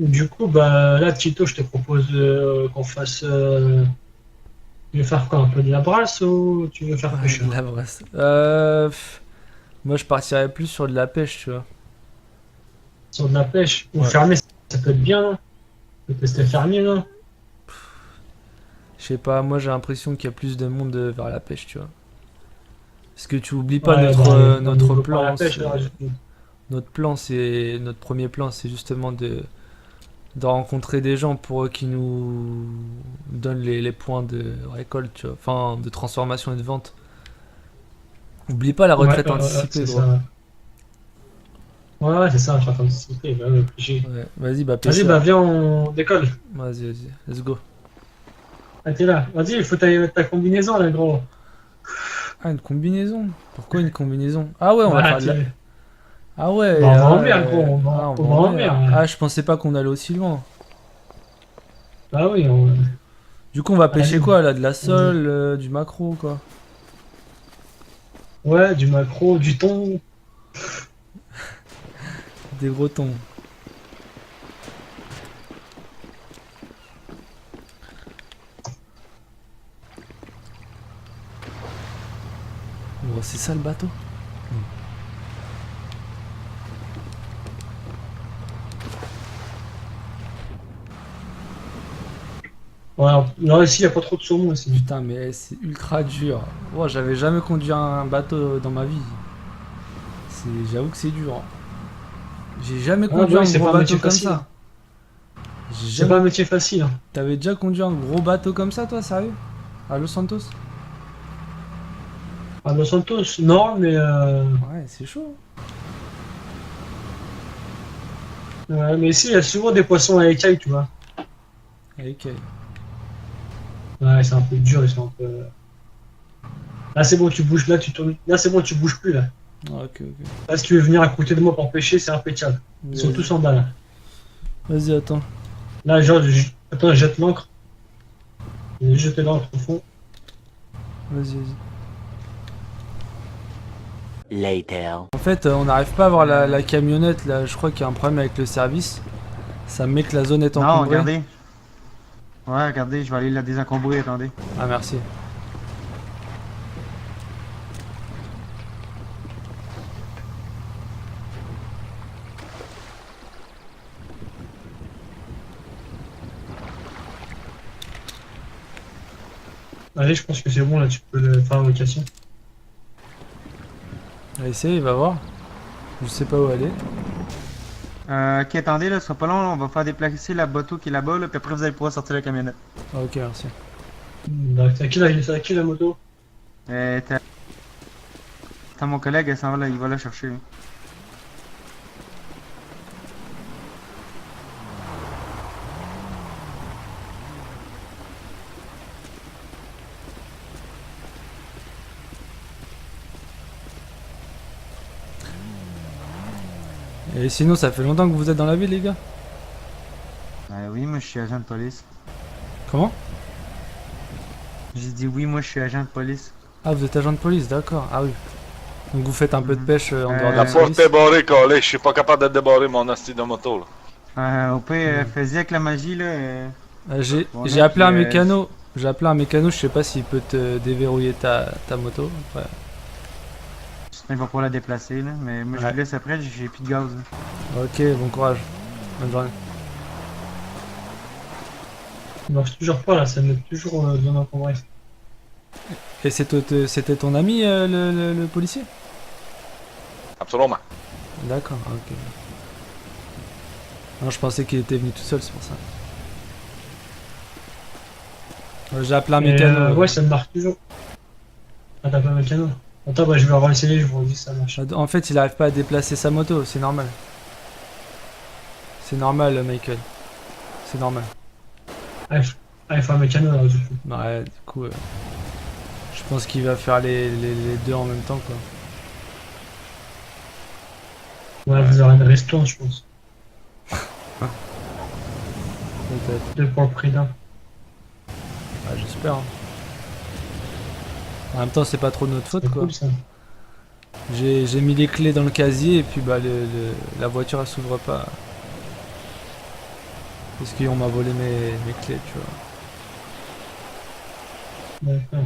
Du coup, bah là, Tito, je te propose qu'on fasse. Tu veux faire quoi? Un peu de la brasse ou tu veux faire Ouais, pêche? de la brasse. Moi, je partirais plus sur de la pêche, tu vois. Sur de la pêche ou Ouais. fermier, ça peut être bien, non? On peut tester fermier, non? Je sais pas, moi j'ai l'impression qu'il y a plus de monde vers la pêche, tu vois. Parce que tu oublies pas Ouais, bah, on notre développe pas la plan, pêche, alors, du coup. c'est notre premier plan, c'est justement de rencontrer des gens pour qui nous donnent les points de récolte, tu vois. Enfin, de transformation et de vente. Oublie pas la retraite anticipée, C'est gros. ça. Ouais, c'est ça, je suis en train de citer. Bah, ouais, obligé. Ouais, vas-y, bah Vas-y, pêcheur. bah, viens, on décolle. Vas-y, let's go. Ah, t'es là. Vas-y, il faut ta combinaison, là, gros. Ah, une combinaison. Pourquoi une combinaison? Ah ouais, on va Bah, faire de la... Ah bah, ouais, on va en mer, gros. ah, on On va va en en mer. mer. Ouais. Ah, je pensais pas qu'on allait aussi loin. Bah oui, Du coup, on va pêcher vas-y. quoi là? De la Vas-y. sole, du maquereau, quoi. Ouais, du maquereau, du thon. Des gros thons. Bon, c'est ça le bateau? Ouais, non, ici, il n'y a pas trop de saumon, ici. Putain, mais c'est ultra dur. Oh, j'avais jamais conduit un bateau dans ma vie. J'avoue que c'est dur, hein. J'ai jamais Ah, conduit bah un oui, c'est gros pas un bateau métier comme facile. ça. Hein. J'ai C'est pas jamais. un métier facile. Hein. T'avais déjà conduit un gros bateau comme ça, toi, sérieux? À Los Santos? À Los Santos, non, mais, Ouais, c'est chaud. ouais, mais ici, il y a souvent des poissons à écailles, tu vois. Ok. Ouais, c'est un peu dur, ils sont un peu. Là, c'est bon, tu bouges, là, tu tournes. Là, c'est bon, tu bouges plus, là. Ok. Là, si tu veux venir à côté de moi pour pêcher, c'est impeccable. Ils sont Vas-y. tous en bas, là. Vas-y, attends. Là, genre, attends, je jette l'ancre. J'ai jeté l'ancre au fond. Vas-y. Later. En fait, on n'arrive pas à voir la camionnette là. Je crois qu'il y a un problème avec le service. Ça met que la zone est Non, encombrée. regardez. Ouais, regardez, je vais aller la désencombrer, attendez. Ah, merci. Allez, je pense que c'est bon, là, tu peux le faire en location. On va essayer, il va voir. Je sais pas où aller. Ok, attendez, là, ce sera pas long, là, on va faire déplacer la bateau qui est là-bas, là, puis après vous allez pouvoir sortir la camionnette. Ah, ok, merci. C'est à qui la moto? T'as mon collègue, elle s'en va là, il va la chercher. Lui. Et sinon, ça fait longtemps que vous êtes dans la ville, les gars? Oui, moi je suis agent de police. Comment? J'ai dit oui, moi je suis agent de police. Ah, vous êtes agent de police, d'accord. Ah oui. Donc vous faites un peu de Mhm. pêche en dehors de La votre Euh, porte service? est barrée, calé. Je suis pas capable de débarrer mon asti de moto, là. Au pire, fais-y avec la magie, là. Bon, J'ai là, appelé puis un mécano. J'ai appelé un mécano, je sais pas s'il peut te déverrouiller ta moto. Ouais. il va pouvoir la déplacer, là. Mais moi je Ouais. vous laisse après, j'ai plus de gaz. Là. Ok, bon courage. Bonne journée. Ça marche toujours pas, là, ça met toujours bien encombré. Et c'était ton ami, le policier? Absolument. D'accord, ok. Non, je pensais qu'il était venu tout seul, c'est pour ça. J'ai appelé un Et mécano. ouais, ça me marque toujours. Ah, t'as pas mécano. Attends, bah, je vais réessayer, je vous redis si ça marche. En fait, il arrive pas à déplacer sa moto, c'est normal. C'est normal, Michael. C'est normal. Il faut un mécano, là, du coup. Ouais, du coup, je pense qu'il va faire les deux en même temps, quoi. Ouais, vous aurez une ristourne, je pense. Peut-être. Deux pour le prix d'un. Ouais, j'espère. Hein. En même temps, c'est pas trop de notre faute, C'est quoi. cool, ça. J'ai mis les clés dans le casier et puis bah la voiture elle s'ouvre pas. Parce qu'on m'a volé mes clés, tu vois. D'accord.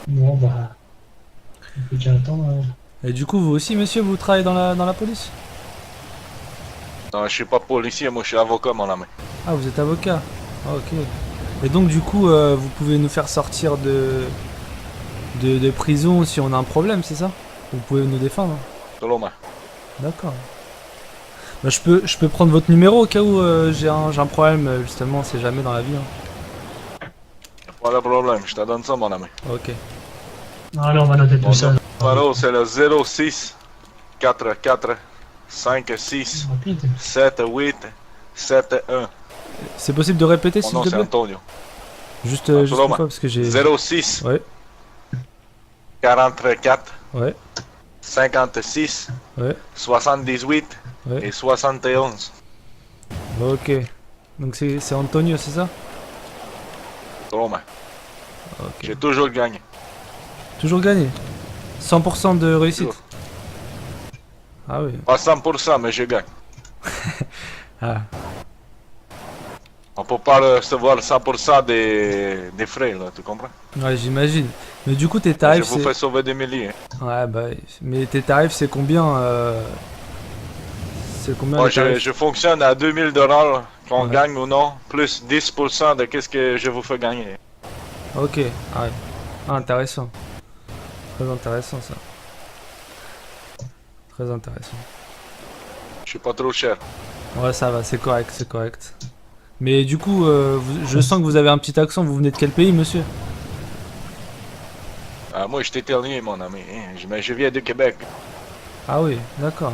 Bon, bah. On peut qu'à attendre. Et du coup, vous aussi, monsieur, vous travaillez dans la police? Non, je suis pas policier, moi je suis avocat, mon ami. Ah, vous êtes avocat? Ah, ok. Et donc, du coup, vous pouvez nous faire sortir de prison si on a un problème, c'est ça? Vous pouvez nous défendre? Absolument. D'accord. Bah, je peux prendre votre numéro au cas où j'ai un problème, justement, on sait jamais dans la vie. Hein. Pas de problème, je te donne ça, mon ami. Ok. Allez, on va noter tout Mon ça. numéro, c'est le 06 44 56 Rapide. 78 71. C'est possible de répéter, Mon s'il nom, te c'est plaît? Antonio. Juste une Absolument. fois, parce que j'ai... 06 Ouais, 44 ouais, 56 ouais, 78 ouais. et 71. Ok. Donc c'est Antonio, c'est ça? Absolument. Ok. J'ai toujours gagné. Toujours gagné? 100% de réussite? Toujours. Ah oui. Pas 100%, mais je gagne. Ah. On peut pas recevoir 100% des frais, là, tu comprends? Ouais, j'imagine. Mais du coup, tes Je tarifs, vous c'est... fais sauver des milliers. Ouais, bah... Mais tes tarifs, c'est combien C'est combien Moi, les tarifs? je fonctionne à 2000$ qu'on Ouais. gagne ou non, plus 10% de qu'est-ce que je vous fais gagner. Ok. Ah, ouais. Ah, intéressant. Très intéressant, ça. Très intéressant. Je suis pas trop cher. Ouais, ça va, c'est correct, c'est correct. Mais du coup, je sens que vous avez un petit accent. Vous venez de quel pays, monsieur? Ah, moi, je suis éternué, mon ami. Mais je viens du Québec. Ah oui, d'accord.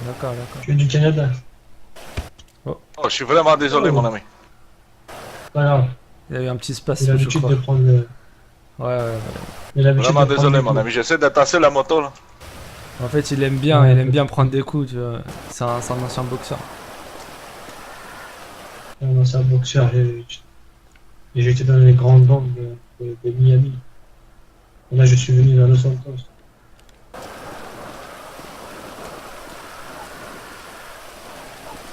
D'accord, d'accord. Tu es du Canada. Oh, je suis vraiment désolé, Oh. mon ami. Pas grave. Il y a eu un petit espace, J'ai je l'habitude crois. de prendre le. Ouais, ouais, ouais. J'ai l'habitude Vraiment de prendre désolé, le mon coup. ami. J'essaie de tasser la moto, là. En fait, il aime bien, Ouais, il aime bien prendre des coups, tu vois. C'est un ancien boxeur. C'est un boxeur. Et j'étais dans les grandes bandes de Miami. Et là, je suis venu vers Los Santos.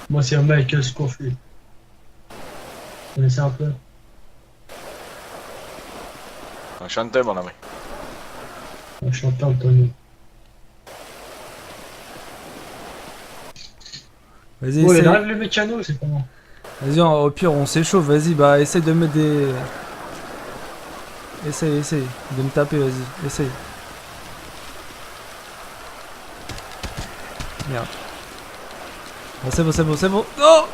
Moi, c'est Michael Scofield. Vous connaissez un peu? Enchanté, mon ami. Un chanteur Antonio. Vas-y, Oh, il essaye. arrive le mécano, c'est comment? Vas-y, au pire, on s'échauffe. Vas-y, bah, essaye de mettre des... Essaye de me taper, vas-y. Essaye. Merde. Ah, c'est bon. Oh!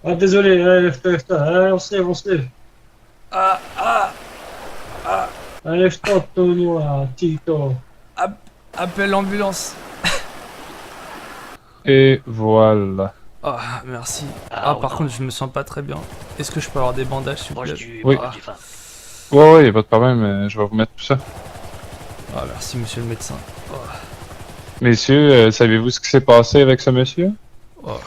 Ah, désolé, allez, lève-toi. Allez, on se lève. Ah! Allez, lève-toi, Antonio, là, Tito. Appelle l'ambulance. Et voilà. Oh, merci. Ah, par contre, je me sens pas très bien. Est-ce que je peux avoir des bandages, s'il vous Proche plaît? du Oui. proche du fin. Ouais, y'a pas de problème, je vais vous mettre tout ça. Ah, merci, monsieur le médecin. Oh. Messieurs, savez-vous ce qui s'est passé avec ce monsieur? Oh. Ah,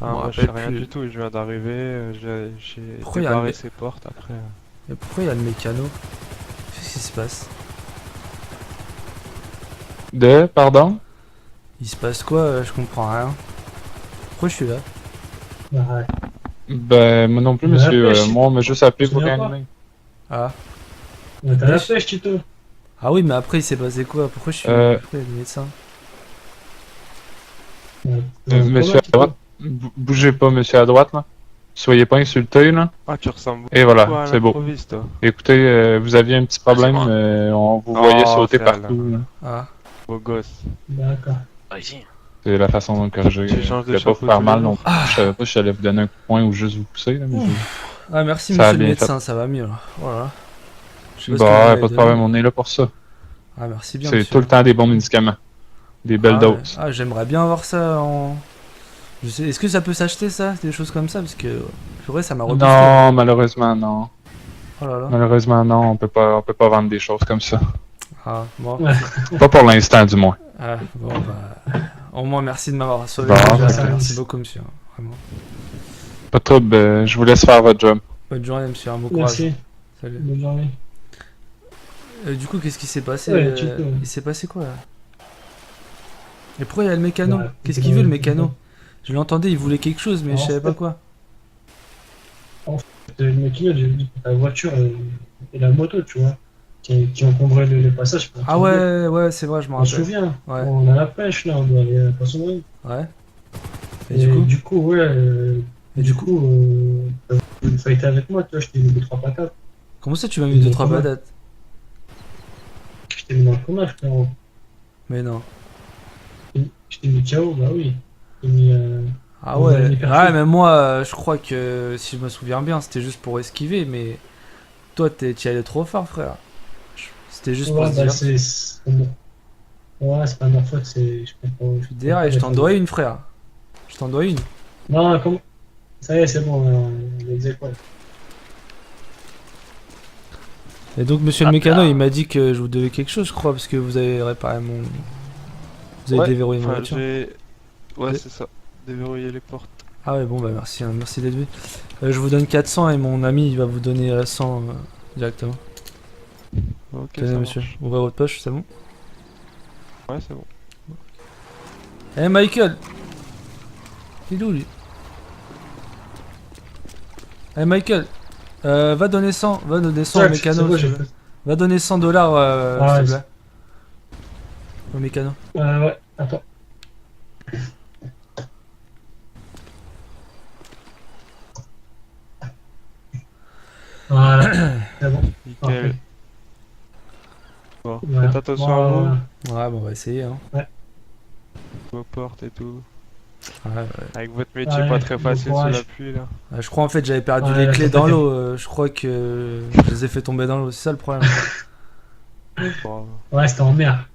Je me moi je rappelle sais rien plus. du tout, je viens d'arriver, j'ai Pourquoi il y a débarré le- ses portes après. Mais pourquoi il y a le mécano? Qu'est-ce qui se passe? Pardon? Il se passe quoi? Je comprends rien. Pourquoi je suis là? Ouais. Ben, moi non plus, Ouais, monsieur. pêche. Moi, on m'a juste appelé Tu pour te souviens réanimer. Ah. Ouais, t'as la Pêche. pêche, Tito. Ah oui, mais après, il s'est passé quoi? Pourquoi je suis Euh. pourquoi il y a le médecin? Ouais. Monsieur à droite. Bougez pas, monsieur à droite, là. Soyez pas insulté, là. Ah, tu ressembles Et voilà, beaucoup à un c'est beau. improviste, toi. Écoutez, vous aviez un petit problème, moi. on vous Oh, voyait sauter c'est partout, là. Ah. Beau gosse. D'accord. Ah, ici. C'est la façon dont corriger. Tu changes de Je voulais pas vous chapeau faire tous mal les non jours. plus. Je savais pas si j'allais vous donner un coup de poing ou juste vous pousser, là, mais Ah, merci, Ça a monsieur le bien médecin, ça va mieux, là. Voilà. Je sais pas ce que vous Bah, m'avez pas de donné. problème, on est là pour ça. Ah, merci bien, C'est monsieur. tout le temps des bons médicaments. Des belles Ah, ouais. doses. Ah, j'aimerais bien avoir ça en... Je sais... Est-ce que ça peut s'acheter, ça? Des choses comme ça? Parce que... C'est vrai, ça m'a reboosté. Non, malheureusement, non. Oh là là. Malheureusement, non, on peut pas vendre des choses comme ça. Ah, bon. Ouais. Pas pour l'instant, du moins. Ah, bon, bah... Au moins, merci de m'avoir sauvé. Bon, déjà. ok. Merci beaucoup, monsieur. Vraiment. Pas de trouble, je vous laisse faire votre job. Bonne journée, monsieur. Un bon courage. Merci. Salut. Bonne journée. Du coup, qu'est-ce qui s'est passé Ouais, Tito. Il s'est passé quoi là? Et pourquoi il y a le mécano? Ouais, Qu'est-ce c'est qu'il veut le dans- mécano? Je l'entendais, il voulait quelque chose, mais En je savais fait- pas quoi. Le mec, il a dit que la voiture et la moto, tu vois, qui encombraient le passage. pour Ah utiliser. ouais, c'est vrai, je me On se rappelle. souvient. Ouais. On a la pêche là, on doit aller à la poissonnerie. Ouais. Et du coup, ouais. Et du coup, t'as fighté avec moi, tu vois, je t'ai mis 2-3 patates. comment ça tu m'as mis 2-3 Comment patates? Je t'ai mis dans le coma, frérot. Mais non. Je t'ai mis KO, bah oui. Je t'ai mis. Ah Vous avez ouais. mis perfide. Ouais, mais moi, je crois que si je me souviens bien, c'était juste pour esquiver, mais toi, t'y allais trop fort, frère. C'était juste pour Ouais, se bah dire. c'est bon. Ouais, c'est pas ma faute, c'est. Je comprends. Je dirais, je t'en dois une, frère. Je t'en dois une. Non, comment. Ça y est, c'est bon, on les écoles. Et donc, monsieur le mécano, il m'a dit que je vous devais quelque chose, je crois, parce que vous avez réparé mon. Vous avez Ouais, déverrouillé ma enfin, voiture. Ouais, Et- c'est ça. Déverrouiller les portes. Ah ouais, bon, bah merci, hein, merci d'être venu. Je vous donne 400 et mon ami, il va vous donner 100 directement. Ok, Tenez, ça monsieur, marche. ouvrez votre poche, c'est bon. Ouais, c'est bon. Eh Michael! Il est où lui? Eh Michael! Va donner 100 au Ouais, mécano, c'est bon, s'il j'ai te plaît. fait. Va donner 100 dollars, Ah, s'il te plaît. Au mécano. Ouais, attends. Voilà, c'est bon. Nickel. Parfait. Bon, Voilà. faites attention à vous, Ouais, bon, on va essayer, hein. vos portes et tout. Ouais, ouais. Avec votre métier Ouais, pas très bon facile sous courage. la pluie là. Je crois en fait j'avais perdu Ouais, les clés ça dans fait- l'eau. Je crois que je les ai fait tomber dans l'eau. C'est ça le problème. Bon, Ouais, c'était en mer.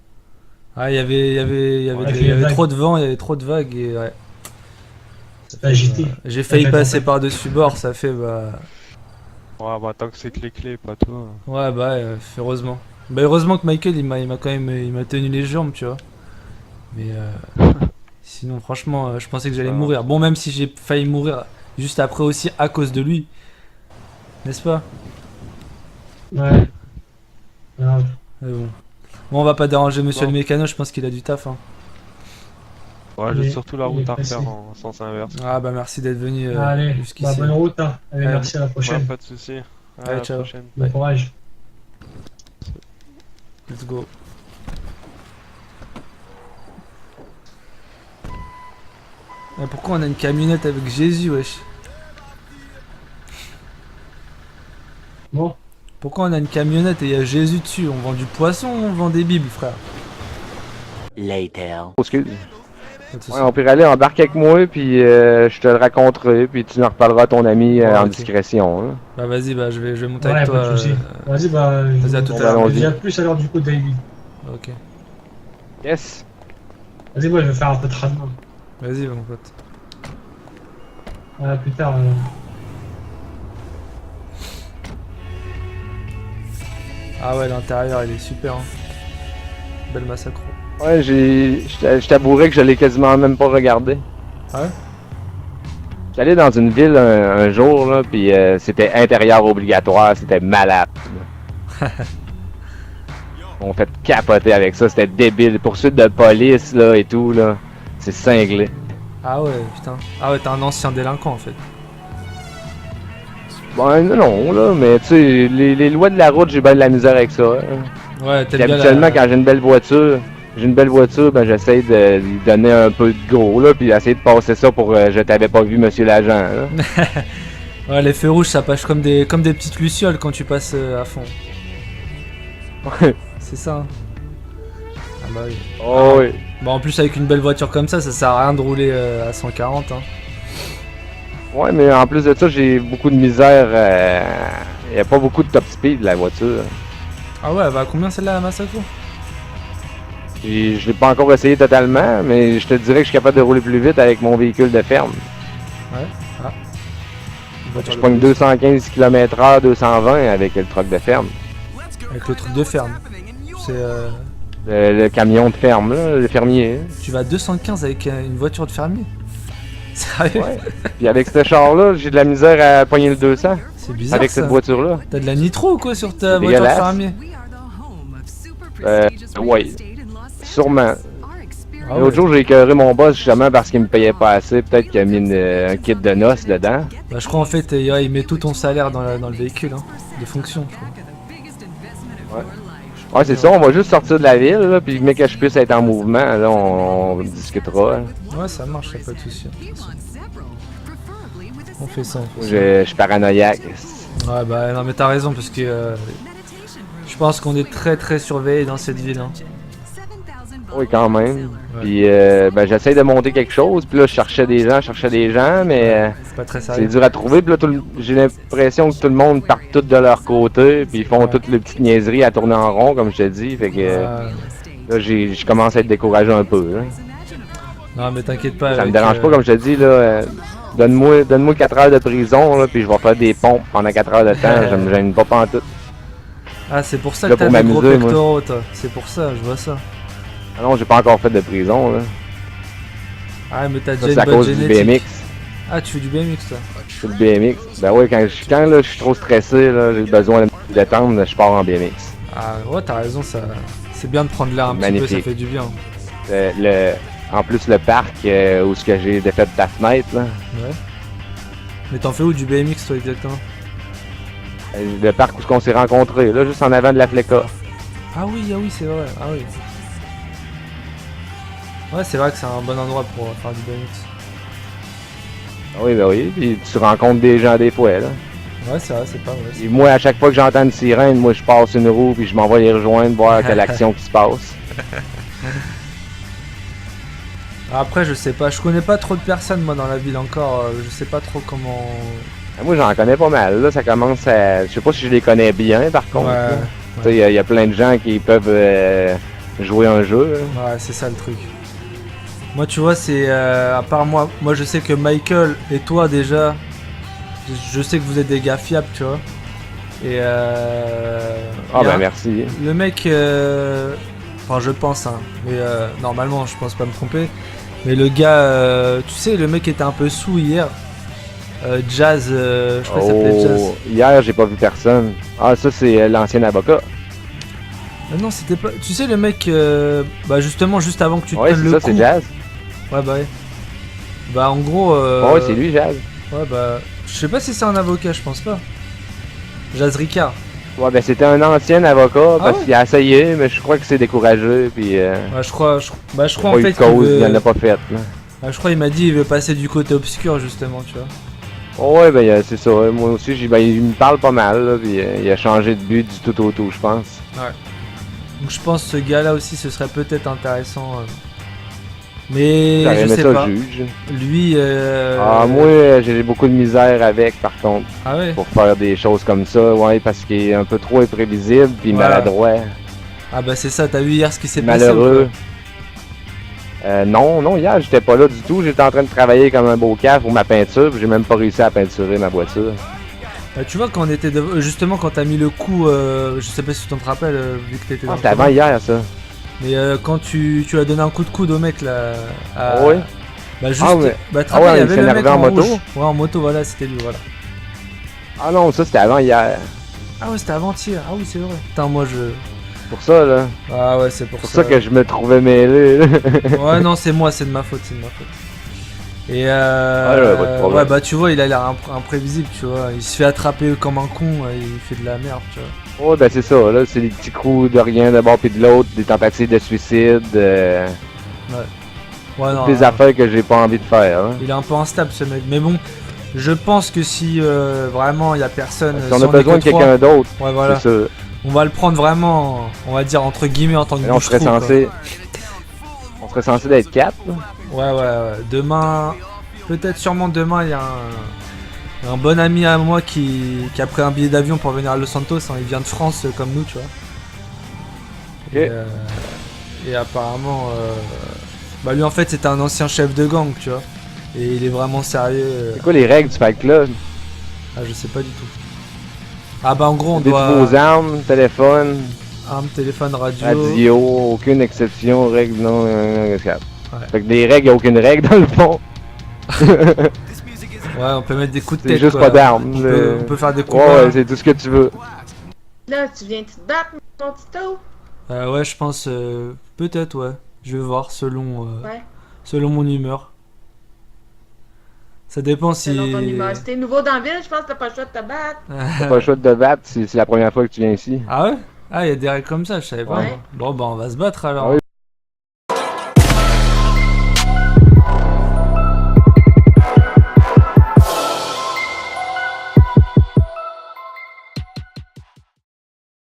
Ah, il y avait Ouais, il y avait vagues. trop de vent, il y avait trop de vagues et ouais. C'était agité. J'ai failli fait passer tempête. par-dessus bord, ça fait bah. ouais, bah tant que c'est que les clés, pas toi. Ouais, bah ouais, heureusement. Bah heureusement que Michael il m'a quand même il m'a tenu les jambes, tu vois. Mais sinon franchement, je pensais que j'allais Ça va. mourir. Bon, même si j'ai failli mourir juste après aussi à cause de lui. N'est-ce pas? Ouais. Grave. Mais bon. Bon, on va pas déranger monsieur Bon. le mécano, je pense qu'il a du taf hein. Ouais, Il j'ai est- surtout la il est route à pressé. refaire en sens inverse. Ah bah merci d'être venu Allez, jusqu'ici. bah, bonne route. Hein. Allez, Ouais, merci, à la Ouais, prochaine. pas de soucis. À Allez, la ciao. prochaine. Bon Ouais. courage. Let's go. Pourquoi on a une camionnette avec Jésus, wesh? Bon, Pourquoi on a une camionnette et il y a Jésus dessus? On vend du poisson ou on vend des bibles, frère? Later. Excuse. Pas de soucis. Ouais, on peut aller embarquer avec moi, puis je te le raconterai, puis tu en reparleras à ton ami Ouais, en ok. discrétion. Hein. Bah vas-y, bah je vais monter ouais, avec toi. pas de soucis. Vas-y, bah. Vas-y, à tout à on l'heure. va dire plus alors du coup, David. Ok. Yes. Vas-y, moi je vais faire un peu de radement. Vas-y, mon pote. Ouais, plus tard. Ah ouais, l'intérieur il est super. Hein. Belle massacre. Ouais, je t'avouerai que je l'ai quasiment même pas regardé. Ah ouais? J'allais dans une ville un jour, là, puis c'était intérieur obligatoire, c'était malade. On fait capoter avec ça, c'était débile. Poursuite de police, là, et tout, là. C'est cinglé. Ah ouais, putain. Ah ouais, t'es un ancien délinquant en fait. Bon, non, là, mais tu sais, les lois de la route, j'ai bien de la misère avec ça. Hein. Ouais, Puis t'aimes bien habituellement, la... quand j'ai une belle voiture, ben j'essaie de lui donner un peu de gros, là, puis essayer de passer ça pour je t'avais pas vu, monsieur l'agent, là. Ouais, les feux rouges ça passe comme des petites lucioles quand tu passes à fond. C'est ça. Hein. Ah bah oui. Oh oui. Bah en plus avec une belle voiture comme ça sert à rien de rouler à 140 hein. Ouais, mais en plus de ça, j'ai beaucoup de misère. Il y a pas beaucoup de top speed, la voiture. Ah ouais, bah combien celle-là, Masako? Je l'ai pas encore essayé totalement, mais je te dirais que je suis capable de rouler plus vite avec mon véhicule de ferme. Ouais. Ah. Une voiture Je de pogne plus. 215 km/h, 220 avec le truck de ferme. Avec le truc de ferme. C'est Le camion de ferme, là, le fermier. Hein. tu vas à 215 avec une voiture de fermier? Sérieux? Ouais. Puis avec ce char-là, j'ai de la misère à pogner le 200 C'est bizarre avec ça. cette voiture-là. T'as de la nitro ou quoi sur ta C'est voiture de dégueulasse. fermier? Ouais, sûrement. Ah L'autre jour, j'ai écœuré mon boss justement parce qu'il me payait pas assez. Peut-être qu'il a mis un kit de noces dedans. Bah, je crois en fait, il met tout ton salaire dans le véhicule, hein, de fonction. Je crois. Ouais, c'est ça, on va juste sortir de la ville, là, puis mais que je puisse être en mouvement, là, on discutera. Hein. Ouais, ça marche, y'a pas de souci. On fait ça, on fait ça. Je suis paranoïaque. Ouais, bah non, mais t'as raison, parce que je pense qu'on est très très surveillé dans cette ville. Hein. Oui, quand même. Ouais. Puis ben, j'essaie de monter quelque chose, puis là, je cherchais des gens, mais C'est pas très c'est sérieux. dur à trouver. Puis là, j'ai l'impression que tout le monde part tout de leur côté, puis ils font toutes les petites niaiseries à tourner en rond, comme je te dis. Fait que là, je commence à être découragé un peu. Là. Non, mais t'inquiète pas. Ça me avec, dérange pas, comme je te dis, là. Donne-moi 4 heures de prison, là, puis je vais faire des pompes pendant 4 heures de temps. Je me gêne pas pantoute. Ah, c'est pour ça Là, que t'as pour des gros m'amuser, moi. pectoraux, toi. C'est pour ça, je vois ça. Ah non, j'ai pas encore fait de prison, là. Ah, mais t'as Ça, déjà c'est à une bonne cause du génétique. BMX. Ah, tu fais du BMX, toi. Je fais du BMX. Ben ouais, quand là, je suis trop stressé, là, j'ai besoin de me détendre, je pars en BMX. Ah, ouais, t'as raison, ça. C'est bien de prendre l'air un petit peu, ça Magnifique. fait du bien. En plus, le parc où ce que j'ai défait de ta fenêtre, là. Ouais. Mais t'en fais où du BMX, toi, exactement? Le parc où on s'est rencontrés, là, juste en avant de la Fleca. Ah oui, c'est vrai. Ah oui. Ouais, c'est vrai que c'est un bon endroit pour faire du BMX. Ah oui, ben oui, puis tu rencontres des gens des fois, là. Ouais, c'est vrai, c'est pas vrai. Et moi, à chaque fois que j'entends une sirène, moi, je passe une roue, puis je m'en vais les rejoindre, voir quelle action qui se passe. Après, je sais pas, je connais pas trop de personnes, moi, dans la ville encore. Je sais pas trop comment. Moi, j'en connais pas mal, là, ça commence à... Je sais pas si je les connais bien, par contre. Ouais, là. Tu sais, il y a plein de gens qui peuvent jouer un jeu, là. ouais, c'est ça le truc. Moi, tu vois, c'est. À part moi, je sais que Michael et toi, déjà, je sais que vous êtes des gars fiables, tu vois. Et Ah il y a ben merci. le mec, enfin je pense, hein, mais normalement je pense pas me tromper. Mais le gars, tu sais, le mec était un peu sous hier. Jazz, je crois qu'il s'appelait Jazz. Hier, j'ai pas vu personne. Ah, ça, c'est l'ancien avocat. Non, c'était pas. Tu sais, le mec, bah justement, juste avant que tu te Ouais, prennes c'est le ça, coup. c'est Jazz. Ouais, bah ouais. Bah en gros. Ouais, c'est lui, Jazz. Ouais, bah. Je sais pas si c'est un avocat, je pense pas. Jazz Ricard. Ouais, ben c'était un ancien avocat parce ouais? qu'il a essayé, mais je crois que c'est découragé, puis Ouais, je crois pas en eu fait de cause, qu'il il en veut... a pas fait, là. Ouais, je crois il m'a dit il veut passer du côté obscur justement, tu vois. Ouais, ben c'est ça. Moi aussi, il me parle pas mal, là, puis il a changé de but du tout au tout, je pense. Donc je pense que ce gars-là aussi ce serait peut-être intéressant. Mais J'aurais je aimé sais ça pas. juge. Lui. Ah, moi, j'ai beaucoup de misère avec, par contre, Ah ouais. pour faire des choses comme ça, ouais, parce qu'il est un peu trop imprévisible, puis Voilà. maladroit. Ah bah c'est ça. T'as vu hier ce qui s'est passé? Malheureux. Non, hier, j'étais pas là du tout. J'étais en train de travailler comme un beau cave pour ma peinture, puis j'ai même pas réussi à peinturer ma voiture. Bah, tu vois quand on était justement quand t'as mis le coup, je sais pas si tu t'en rappelles vu que t'étais dans Ah, le c'était avant combat. hier, ça. Mais quand tu as donné un coup de coude au mec là. Oui. Bah juste. Ah ouais. Bah tu te Ah ouais, rappelles, il y il avait s'est le énervé mec en en moto? rouge. Ouais, en moto, voilà, c'était lui, voilà. Ah non, ça, c'était avant hier. Ah ouais, c'était avant-hier. Ah oui, c'est vrai. Putain, moi je. Pour ça, là. Ah ouais, c'est pour C'est pour ça que je me trouvais mêlé, là. Ouais, non, c'est moi, c'est de ma faute, c'est de ma faute. Et ouais, pas de problème. ouais, bah tu vois, il a l'air imprévisible, tu vois. Il se fait attraper comme un con, il fait de la merde, tu vois. Oh, ben c'est ça, là. C'est des petits coups de rien d'un bord puis de l'autre, des tentatives de suicide, Ouais, non, des affaires que j'ai pas envie de faire, hein. il est un peu instable ce mec. Mais bon, je pense que si vraiment il y a personne. Si on si a est besoin de que trois, quelqu'un d'autre, Ouais, voilà. c'est ça. On va le prendre vraiment, on va dire entre guillemets en tant que Et on serait bouche-trou, quoi. censé. On serait censé d'être 4, là. Ouais. Demain, peut-être sûrement demain, il y a un bon ami à moi qui a pris un billet d'avion pour venir à Los Santos. Hein. Il vient de France comme nous, tu vois. Ok. Et apparemment, bah lui en fait c'était un ancien chef de gang, tu vois. Et il est vraiment sérieux. C'est quoi les règles du Fight Club? Ah, je sais pas du tout. Ah bah en gros on Des doit vos armes, téléphone, arme, téléphone, radio. radio, aucune exception, règle non. Ouais. Fait que des règles, y a aucune règle dans le fond. Ouais, on peut mettre des coups de C'est tête. juste quoi. pas d'armes. On peut faire des coups Ouais, bas. ouais, c'est tout ce que tu veux. Là, tu viens-tu te battre, mon tito? Ouais, je pense. Peut-être, ouais. Je vais voir Ouais. selon mon humeur. Ça dépend si. Selon ton humeur. Si t'es nouveau dans la ville, je pense que t'as pas le choix de te battre. T'as pas le choix de te battre, c'est la première fois que tu viens ici. Ah ouais? Ah, il y a des règles comme ça, je savais pas. Ouais. Bon, bah, on va se battre alors. Ah oui,